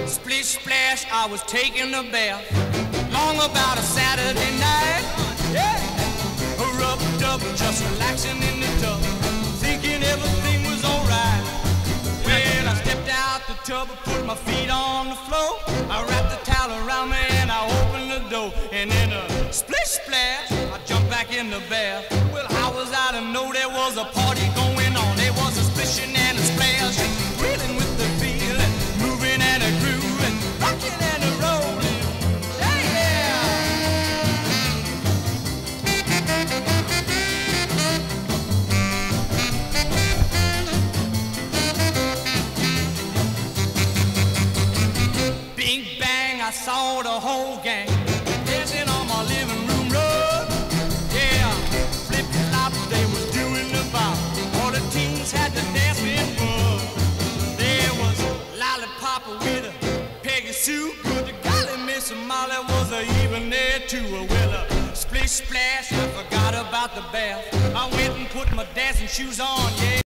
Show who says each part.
Speaker 1: Splish splash, I was taking a bath. Long about a Saturday night. Yeah. Rubbed up, just relaxing in the tub, thinking everything was alright. Well, I stepped out the tub, put my feet on the floor. I wrapped the towel around me and I opened the door. And in a splish splash, I jumped back in the bath. Well, how was I to know there was a party going on? There was a splishing and a splash, reeling with the feeling, moving and a grooving, rocking and a rolling. Yeah! Bing bang, I saw the whole gang dancing on my living room rug. Yeah, flip flop, they was doing the bop. All the teens had to dance with bug. There was Lollipop with a Peggy Sue. Good to golly, Miss Molly was even there too. Well, a splish splash, I forgot about the bath. I went and put my dancing shoes on, yeah.